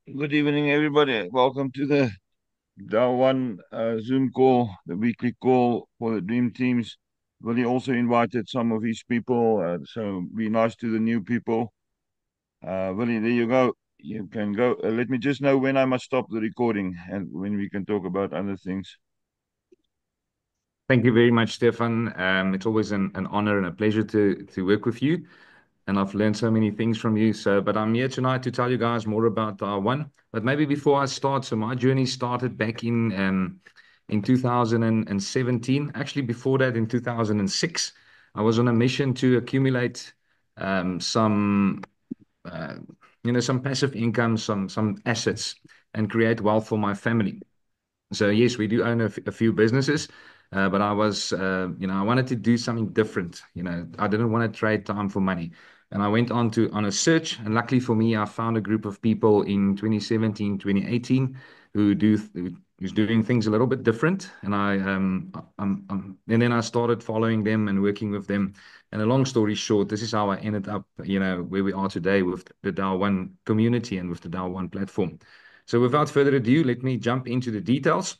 Good evening, everybody. Welcome to the One Zoom call, the weekly call for the Dream Teams. Willie also invited some of his people, so be nice to the new people. Willie, there you go. You can go. Let me just know when I must stop the recording and when we can talk about other things. Thank you very much, Stefan. It's always an honor and a pleasure to work with you, and I've learned so many things from you. But I'm here tonight to tell you guys more about One. But maybe before I start, so my journey started back in 2017. Actually, before that, in 2006, I was on a mission to accumulate some uh, some passive income, some assets, and create wealth for my family. So yes, we do own a few businesses, but I wanted to do something different. I didn't want to trade time for money, and I went on a search. And luckily for me, I found a group of people in 2017, 2018 who's doing things a little bit different. And then I started following them and working with them. And a long story short, this is how I ended up, where we are today with the DAO One community and with the DAO One platform. So without further ado, let me jump into the details.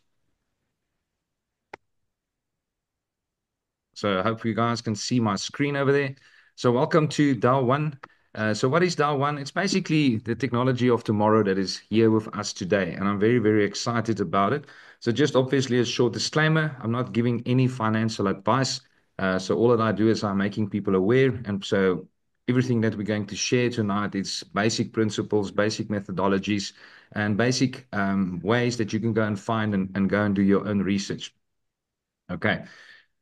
So I hope you guys can see my screen over there. So welcome to DAO One. So what is DAO One? It's basically the technology of tomorrow that is here with us today. And I'm very, very excited about it. So just obviously a short disclaimer, I'm not giving any financial advice. So all that I do is I'm making people aware. And so everything that we're going to share tonight is basic principles, basic methodologies, and basic ways that you can go and find and go and do your own research. Okay.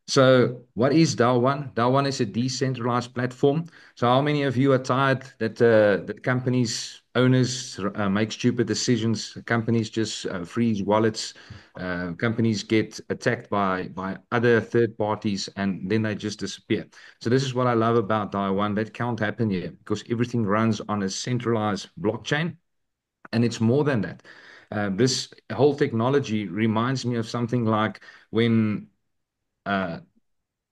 So, what is DAO One? DAO One is a decentralized platform. So, how many of you are tired that companies, owners make stupid decisions? Companies just freeze wallets. Companies get attacked by other third parties, and then they just disappear. So, this is what I love about DAO One. That can't happen here because everything runs on a centralized blockchain, and it's more than that. This whole technology reminds me of something like when. Uh,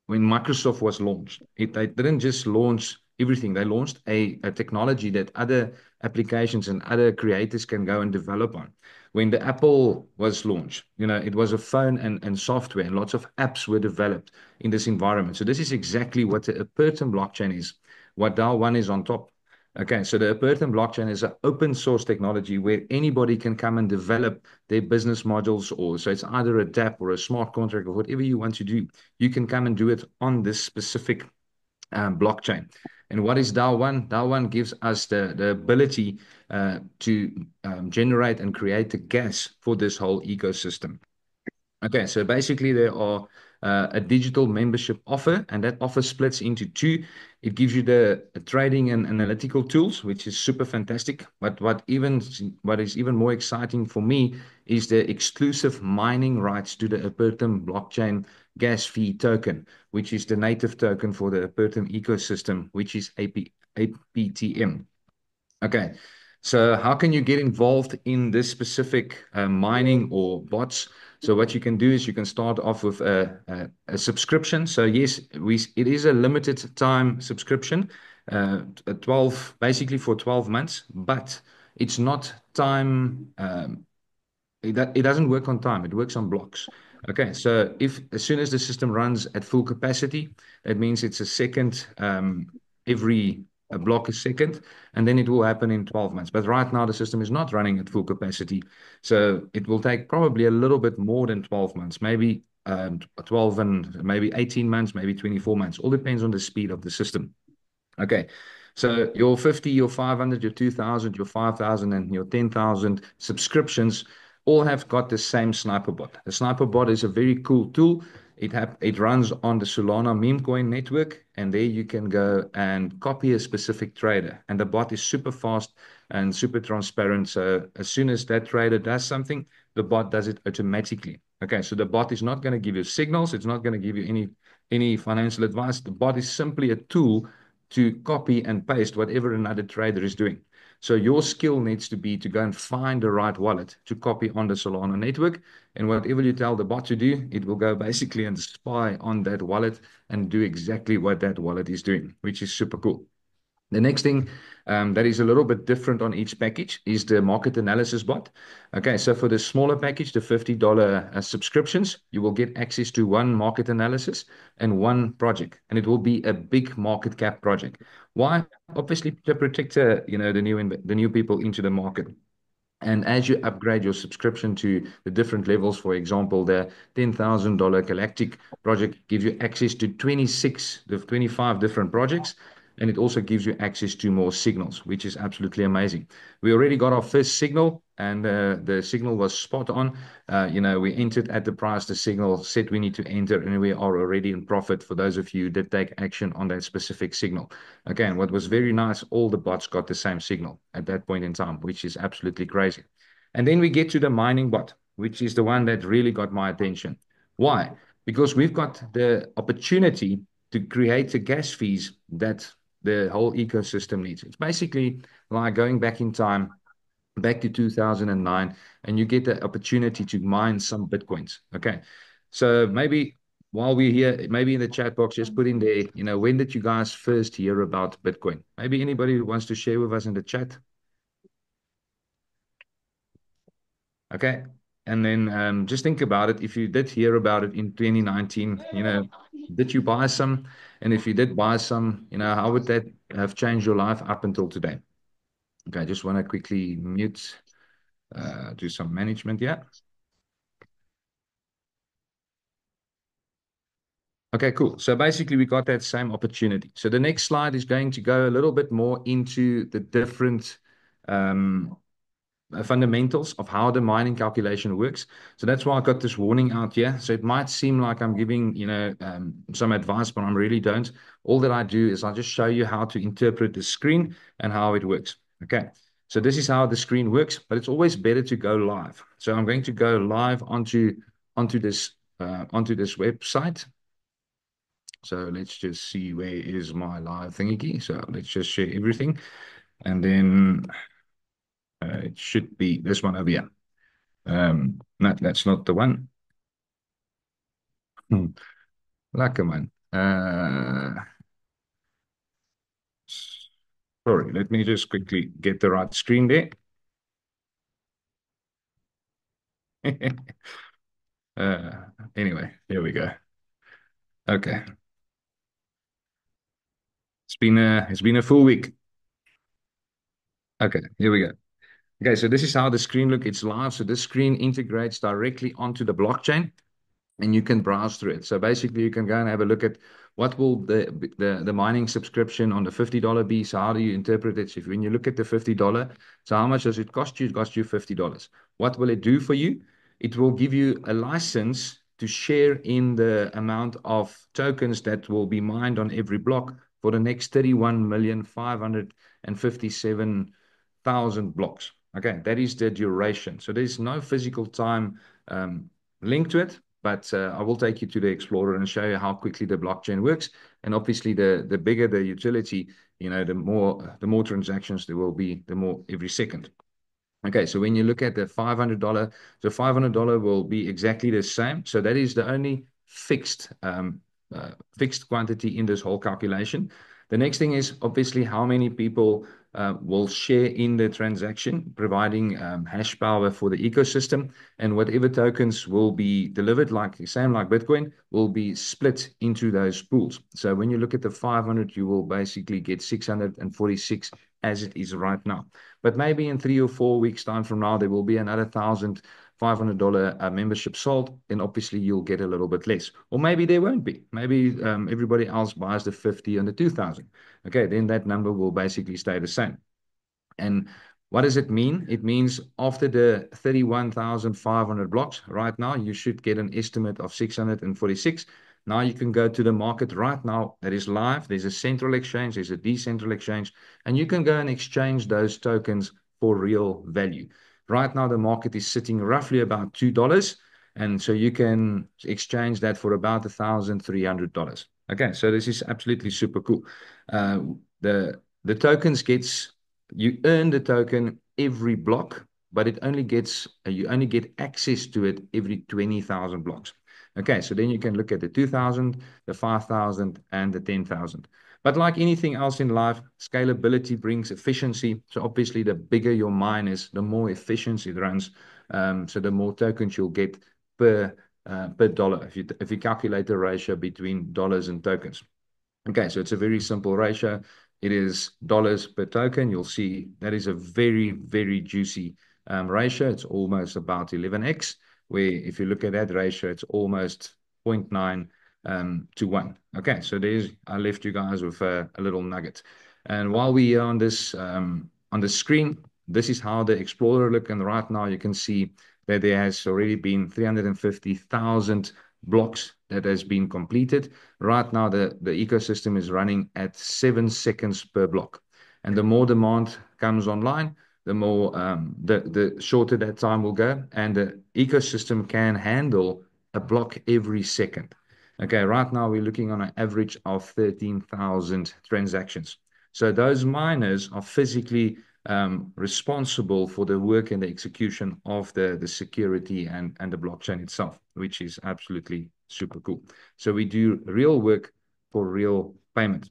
when Microsoft was launched, they didn't just launch everything. They launched a technology that other applications and other creators can go and develop on. When the Apple was launched, it was a phone and software, and lots of apps were developed in this environment. So this is exactly what the Apertum blockchain is, what DAO One is on top. Okay, so the Apertum blockchain is an open source technology where anybody can come and develop their business modules, or so it's either a DApp or a smart contract or whatever you want to do. You can come and do it on this specific blockchain. And what is DAO One? DAO One gives us the ability to generate and create the gas for this whole ecosystem. Okay, so basically there are a digital membership offer, and that offer splits into two. It gives you the trading and analytical tools, which is super fantastic. But what is even more exciting for me is the exclusive mining rights to the Apertum blockchain gas fee token, which is the native token for the Apertum ecosystem, which is APTM. Okay. So how can you get involved in this specific mining or bots? So what you can do is you can start off with a subscription. So yes, it is a limited time subscription, a 12, basically for 12 months, but it's not time. It doesn't work on time. It works on blocks. Okay. So if as soon as the system runs at full capacity, that means it's a second every a block a second, and then it will happen in 12 months. But right now the system is not running at full capacity, so it will take probably a little bit more than 12 months, maybe 12 and maybe 18 months, maybe 24 months. All depends on the speed of the system. Okay. So your 50, your 500, your 2,000, your 5,000, and your 10,000 subscriptions all have got the same Sniper bot. The Sniper bot is a very cool tool. It runs on the Solana meme coin network, and there you can go and copy a specific trader. And the bot is super fast and super transparent. So as soon as that trader does something, the bot does it automatically. Okay, so the bot is not going to give you signals. It's not going to give you any financial advice. The bot is simply a tool to copy and paste whatever another trader is doing. So your skill needs to be to go and find the right wallet to copy on the Solana network. And whatever you tell the bot to do, it will go basically and spy on that wallet and do exactly what that wallet is doing, which is super cool. The next thing that is a little bit different on each package is the market analysis bot. Okay, so for the smaller package, the $50 subscriptions, you will get access to one market analysis and one project, and it will be a big market cap project. Why? Obviously, to protect the new people into the market. And as you upgrade your subscription to the different levels, for example, the $10,000 Galactic project gives you access to 25 different projects. And it also gives you access to more signals, which is absolutely amazing. We already got our first signal, and the signal was spot on. We entered at the price the signal said we need to enter, and we are already in profit for those of you that take action on that specific signal. Again, what was very nice, all the bots got the same signal at that point in time, which is absolutely crazy. And then we get to the mining bot, which is the one that really got my attention. Why? Because we've got the opportunity to create the gas fees that the whole ecosystem needs. It's basically like going back in time, back to 2009, and you get the opportunity to mine some Bitcoins. Okay. So maybe while we're here, maybe in the chat box, just put in there, when did you guys first hear about Bitcoin? Maybe anybody who wants to share with us in the chat. Okay. And then just think about it. If you did hear about it in 2019, did you buy some? And if you did buy some, how would that have changed your life up until today? Okay, I just want to quickly mute, do some management here. Okay, cool. So basically, we got that same opportunity. So the next slide is going to go a little bit more into the different um, fundamentals of how the mining calculation works. So that's why I got this warning out here. So it might seem like I'm giving, some advice, but I really don't. All that I do is I just show you how to interpret the screen and how it works. Okay. So this is how the screen works, but it's always better to go live. So I'm going to go live onto this website. So let's just see where is my live thingy. So let's just share everything. And then it should be this one over here. No, that's not the one. Lekker man. Sorry, let me just quickly get the right screen there. Anyway, here we go. Okay. It's been a full week. Okay, here we go. Okay, so this is how the screen looks. It's live. So this screen integrates directly onto the blockchain, and you can browse through it. So basically, you can go and have a look at what will the mining subscription on the $50 be. So how do you interpret it? So if, when you look at the $50, so how much does it cost you? It costs you $50. What will it do for you? It will give you a license to share in the amount of tokens that will be mined on every block for the next 31,557,000 blocks. Okay, that is the duration. So there's no physical time linked to it, but I will take you to the Explorer and show you how quickly the blockchain works. And obviously, the bigger the utility, the more transactions there will be, the more every second. Okay, so when you look at the $500, the $500 will be exactly the same. So that is the only fixed quantity in this whole calculation. The next thing is obviously how many people will share in the transaction, providing hash power for the ecosystem, and whatever tokens will be delivered, same like Bitcoin, will be split into those pools. So when you look at the 500, you will basically get 646 as it is right now. But maybe in 3 or 4 weeks' time from now, there will be another $1,500 membership sold, then obviously you'll get a little bit less. Or maybe there won't be. Maybe everybody else buys the 50 and the 2,000. Okay, then that number will basically stay the same. And what does it mean? It means after the 31,500 blocks, right now, you should get an estimate of 646. Now you can go to the market right now that is live. There's a central exchange, there's a decentral exchange, and you can go and exchange those tokens for real value. Right now, the market is sitting roughly about $2. And so you can exchange that for about $1,300. Okay, so this is absolutely super cool. The tokens you earn the token every block, but you only get access to it every 20,000 blocks. Okay, so then you can look at the 2,000, the 5,000, and the 10,000. But like anything else in life, scalability brings efficiency. So obviously, the bigger your mine is, the more efficiency it runs. So the more tokens you'll get per dollar. If you calculate the ratio between dollars and tokens. Okay, so it's a very simple ratio. It is dollars per token. You'll see that is a very, very juicy ratio. It's almost about 11x, where if you look at that ratio, it's almost zero point 0.9 to 1. Okay, so I left you guys with a little nugget. And while we are on the screen, this is how the Explorer look. And right now you can see that there has already been 350,000 blocks that has been completed. Right now, the ecosystem is running at 7 seconds per block. And the more demand comes online, the more the shorter that time will go. And the ecosystem can handle a block every second. Okay, right now we're looking on an average of 13,000 transactions. So those miners are physically responsible for the work and the execution of the security and the blockchain itself, which is absolutely super cool. So we do real work for real payment.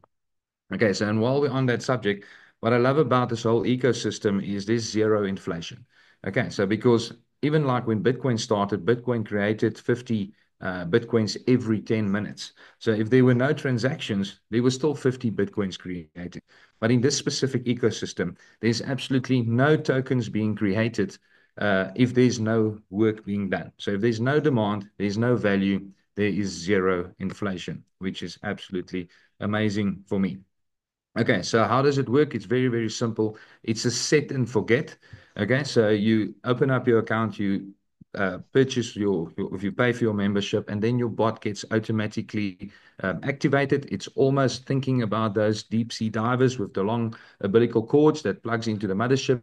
Okay, so and while we're on that subject, what I love about this whole ecosystem is this zero inflation. Okay, so because even like when Bitcoin started, Bitcoin created 50 Bitcoins every 10 minutes. So if there were no transactions, there were still 50 Bitcoins created. But in this specific ecosystem, there's absolutely no tokens being created if there's no work being done. So if there's no demand, there's no value, there is zero inflation, which is absolutely amazing for me. Okay, so how does it work? It's very, very simple. It's a set and forget. Okay, so you open up your account, you purchase if you pay for your membership, and then your bot gets automatically activated. It's almost thinking about those deep sea divers with the long umbilical cords that plugs into the mothership.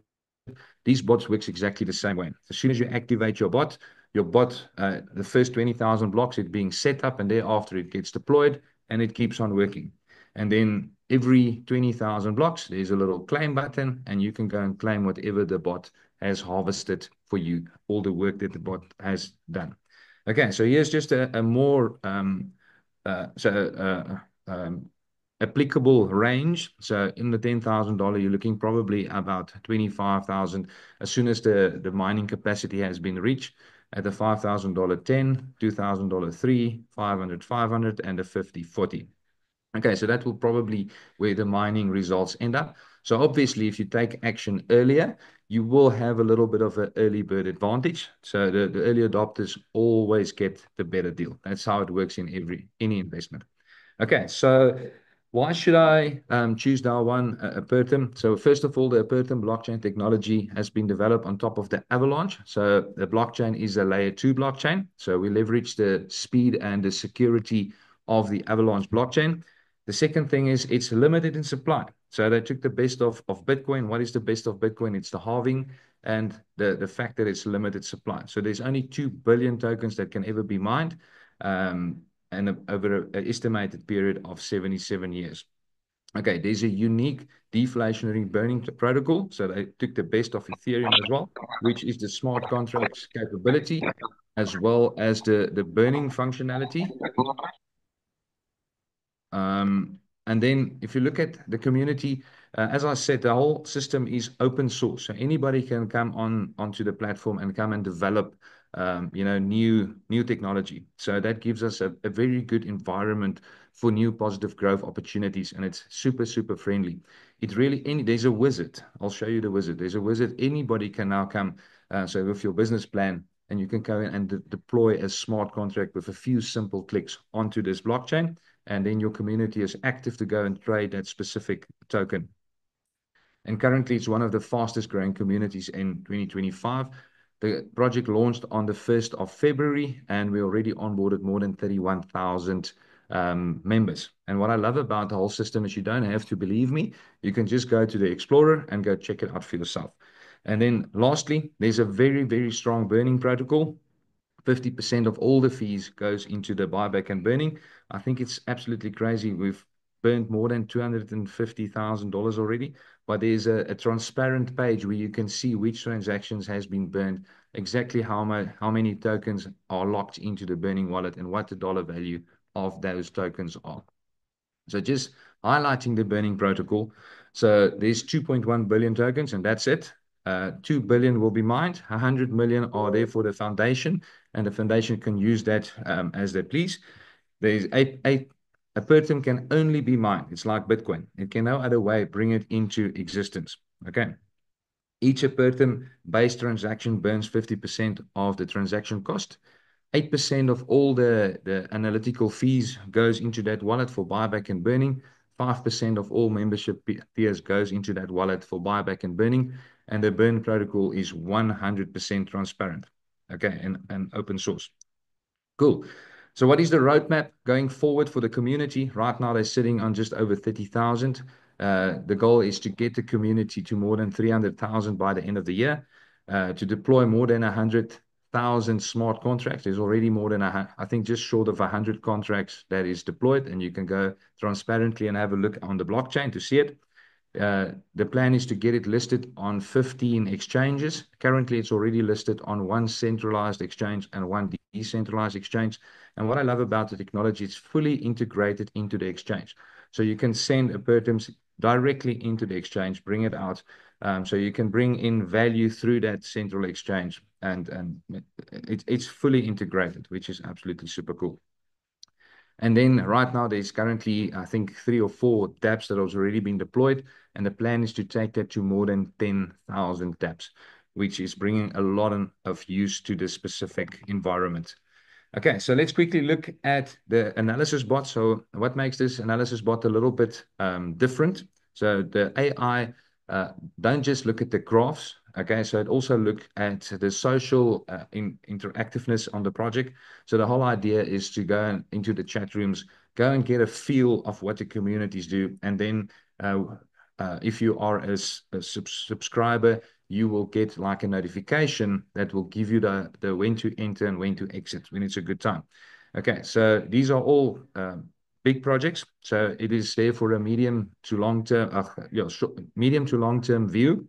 These bots works exactly the same way. As soon as you activate your bot, the first 20,000 blocks, it being set up, and thereafter it gets deployed and it keeps on working. And then every 20,000 blocks, there's a little claim button, and you can go and claim whatever the bot has harvested for you, all the work that the bot has done. Okay, so here's just a more applicable range. So in the $10,000, you're looking probably about 25,000 as soon as the mining capacity has been reached. At the $5,000 10, $2,000 3, 500 500, and a 50 40. Okay, so that will probably where the mining results end up. So obviously, if you take action earlier, you will have a little bit of an early bird advantage. So the early adopters always get the better deal. That's how it works in any investment. Okay, so why should I choose DAO One Apertum? So first of all, the Apertum blockchain technology has been developed on top of the Avalanche. So the blockchain is a layer 2 blockchain. So we leverage the speed and the security of the Avalanche blockchain. The second thing is it's limited in supply. So they took the best of Bitcoin. What is the best of Bitcoin? It's the halving and the fact that it's limited supply. So there's only 2 billion tokens that can ever be mined. And over an estimated period of 77 years. Okay, there's a unique deflationary burning protocol. So they took the best of Ethereum as well, which is the smart contracts capability, as well as the burning functionality. And then if you look at the community, as I said, the whole system is open source. So anybody can come onto the platform and come and develop, new technology. So that gives us a very good environment for new positive growth opportunities. And it's super, super friendly. There's a wizard. I'll show you the wizard. There's a wizard. Anybody can now come. So with your business plan, and you can go in and deploy a smart contract with a few simple clicks onto this blockchain, and then your community is active to go and trade that specific token. And currently, it's one of the fastest growing communities in 2025. The project launched on the 1st of February, and we already onboarded more than 31,000 members. And what I love about the whole system is you don't have to believe me. You can just go to the Explorer and go check it out for yourself. And then lastly, there's a very, very strong burning protocol. 50% of all the fees goes into the buyback and burning. I think it's absolutely crazy. We've burned more than $250,000 already, but there's a transparent page where you can see which transactions has been burned, exactly how many tokens are locked into the burning wallet and what the dollar value of those tokens are. So just highlighting the burning protocol. So there's 2.1 billion tokens, and that's it. 2 billion will be mined. 100 million are there for the foundation, and the foundation can use that as they please. There's a Ethereum can only be mined. It's like Bitcoin. It can no other way bring it into existence. Okay. Each Ethereum based transaction burns 50% of the transaction cost. 8% of all the analytical fees goes into that wallet for buyback and burning. 5% of all membership tiers goes into that wallet for buyback and burning. And the burn protocol is 100% transparent. Okay, and open source. Cool. So what is the roadmap going forward for the community? Right now, they're sitting on just over 30,000. The goal is to get the community to more than 300,000 by the end of the year, to deploy more than 100,000 smart contracts. There's already more than, I think, just short of 100 contracts that is deployed, and you can go transparently and have a look on the blockchain to see it. The plan is to get it listed on 15 exchanges. Currently, it's already listed on one centralized exchange and one decentralized exchange. And what I love about the technology, it's fully integrated into the exchange. So you can send Ethereum directly into the exchange, bring it out. So you can bring in value through that central exchange. And it's fully integrated, which is absolutely super cool. And then right now, there's currently, I think, 3 or 4 dApps that have already been deployed. And the plan is to take that to more than 10,000 dApps, which is bringing a lot of use to the specific environment. Okay, so let's quickly look at the analysis bot. So what makes this analysis bot a little bit different? So the AI don't just look at the graphs. Okay, so it also look at the social interactiveness on the project. So the whole idea is to go into the chat rooms, go and get a feel of what the communities do, and then if you are a subscriber, you will get like a notification that will give you the when to enter and when to exit when it's a good time. Okay, so these are all big projects. So it is there for a medium to long term, medium to long term view.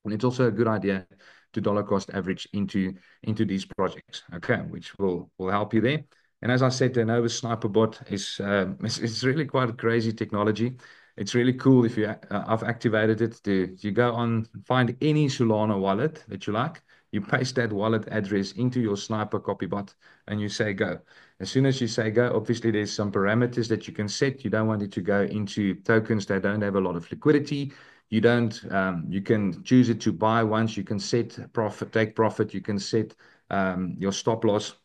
And it's also a good idea to dollar cost average into these projects, okay, which will help you there. And as I said, the Nova Sniper bot is it's really quite a crazy technology. It's really cool if you I've activated it to you go on find any Solana wallet that you like. You paste that wallet address into your Sniper copy bot and you say go. As soon as you say go, obviously there's some parameters that you can set. You don't want it to go into tokens that don't have a lot of liquidity. You don't, you can choose it to buy once, you can set profit, take profit, you can set your stop loss.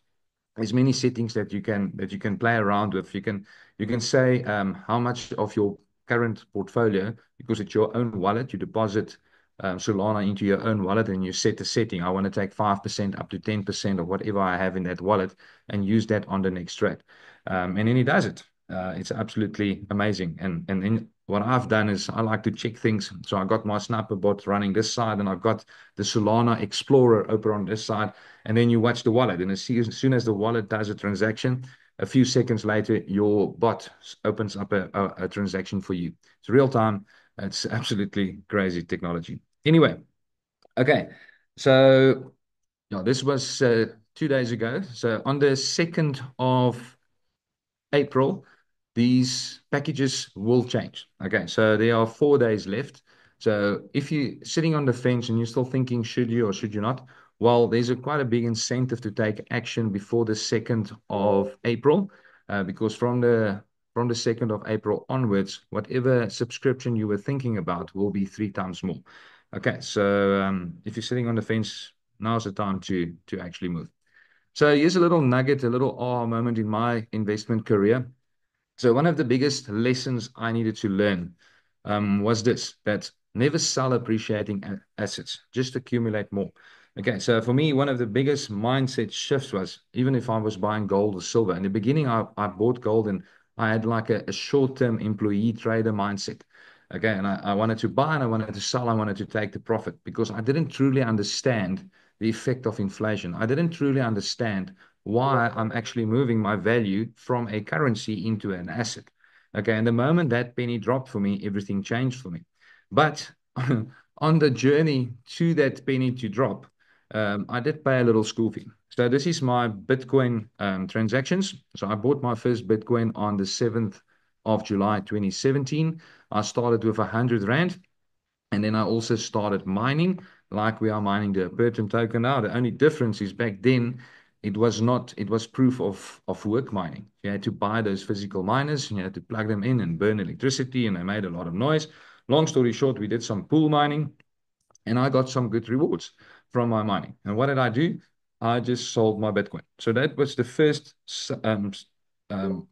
There's many settings that you can play around with. You can say how much of your current portfolio, because it's your own wallet, you deposit Solana into your own wallet and you set a setting. I want to take 5% up to 10% of whatever I have in that wallet and use that on the next trade. And then he does it. It's absolutely amazing. And then what I've done is I like to check things. So I got my Sniper bot running this side, and I've got the Solana Explorer open on this side. And then you watch the wallet. And as soon as the wallet does a transaction, a few seconds later, your bot opens up a transaction for you. It's real time. It's absolutely crazy technology. Anyway, okay. So yeah, this was 2 days ago. So on the 2nd of April, these packages will change. Okay, so there are 4 days left. So if you're sitting on the fence and you're still thinking, should you or should you not? Well, there's quite a big incentive to take action before the 2nd of April, because from the 2nd of April onwards, whatever subscription you were thinking about will be 3 times more. Okay, so if you're sitting on the fence, now's the time to actually move. So here's a little nugget, a little aha moment in my investment career. So one of the biggest lessons I needed to learn was this, that never sell appreciating assets, just accumulate more. Okay, so for me, one of the biggest mindset shifts was even if I was buying gold or silver, in the beginning, I bought gold and I had like a short-term employee trader mindset. Okay, and I wanted to buy and I wanted to sell, I wanted to take the profit because I didn't truly understand the effect of inflation. I didn't truly understand why I'm actually moving my value from a currency into an asset. Okay, and the moment that penny dropped for me, everything changed for me. But on the journey to that penny to drop, I did pay a little school fee. So this is my Bitcoin transactions. So I bought my first Bitcoin on the 7th of July 2017. I started with 100 Rand. And then I also started mining like we are mining the Apertum token now. The only difference is back then it was not, it was proof of work mining. You had to buy those physical miners, and you had to plug them in and burn electricity, and they made a lot of noise. Long story short, we did some pool mining and I got some good rewards from my mining. And what did I do? I just sold my Bitcoin. So that was the first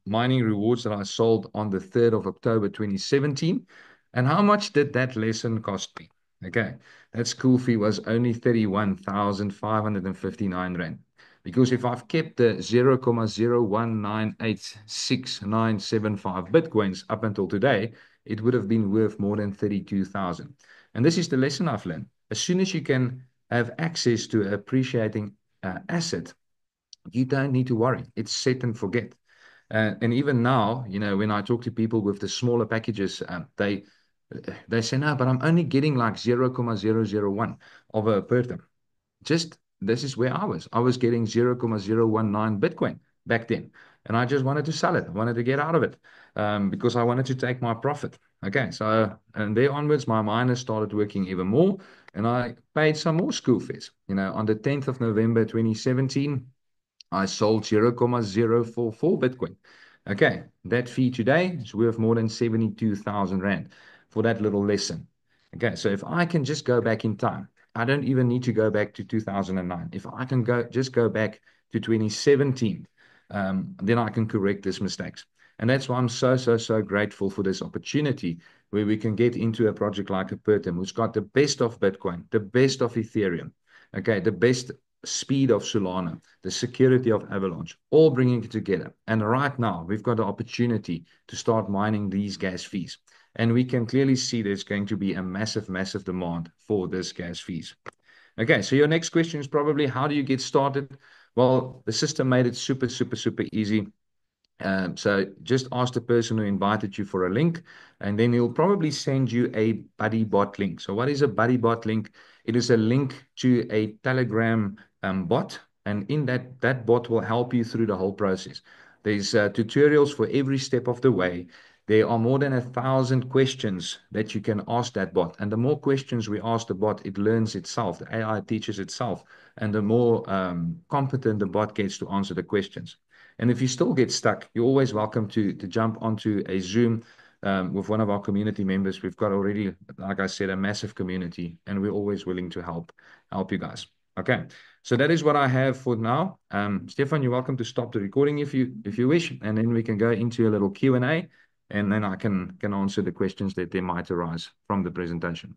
mining rewards that I sold on the 3rd of October 2017. And how much did that lesson cost me? Okay, that school fee was only 31,559 Rand. Because if I've kept the 0.019869975 Bitcoins up until today, it would have been worth more than 32,000. And this is the lesson I've learned. As soon as you can have access to an appreciating asset, you don't need to worry. It's set and forget. And even now, when I talk to people with the smaller packages, they say, no, but I'm only getting like 0.001 of a per term. Just this is where I was. I was getting 0.019 Bitcoin back then. And I just wanted to sell it. I wanted to get out of it because I wanted to take my profit. Okay. So, and there onwards, my miners started working even more. And I paid some more school fees. On the 10th of November 2017, I sold 0.044 Bitcoin. Okay. That fee today is worth more than 72,000 Rand for that little lesson. Okay. So if I can just go back in time, I don't even need to go back to 2009. If I can just go back to 2017, then I can correct these mistakes. And that's why I'm so, so, so grateful for this opportunity where we can get into a project like Apertum, who's got the best of Bitcoin, the best of Ethereum, okay, the best speed of Solana, the security of Avalanche, all bringing it together. And right now, we've got the opportunity to start mining these gas fees. And we can clearly see there's going to be a massive, massive demand for this gas fees. Okay, so your next question is probably how do you get started? Well, the system made it super, super, super easy. So just ask the person who invited you for a link, and then he'll probably send you a BuddyBot link. So what is a BuddyBot link? It is a link to a Telegram bot, and in that bot will help you through the whole process. There's tutorials for every step of the way. There are more than 1,000 questions that you can ask that bot. And the more questions we ask the bot, it learns itself. The AI teaches itself. And the more competent the bot gets to answer the questions. And if you still get stuck, you're always welcome to jump onto a Zoom with one of our community members. We've got already, like I said, a massive community, and we're always willing to help you guys. Okay, so that is what I have for now. Stefan, you're welcome to stop the recording if you wish, and then we can go into a little Q&A, and then I can answer the questions that there might arise from the presentation.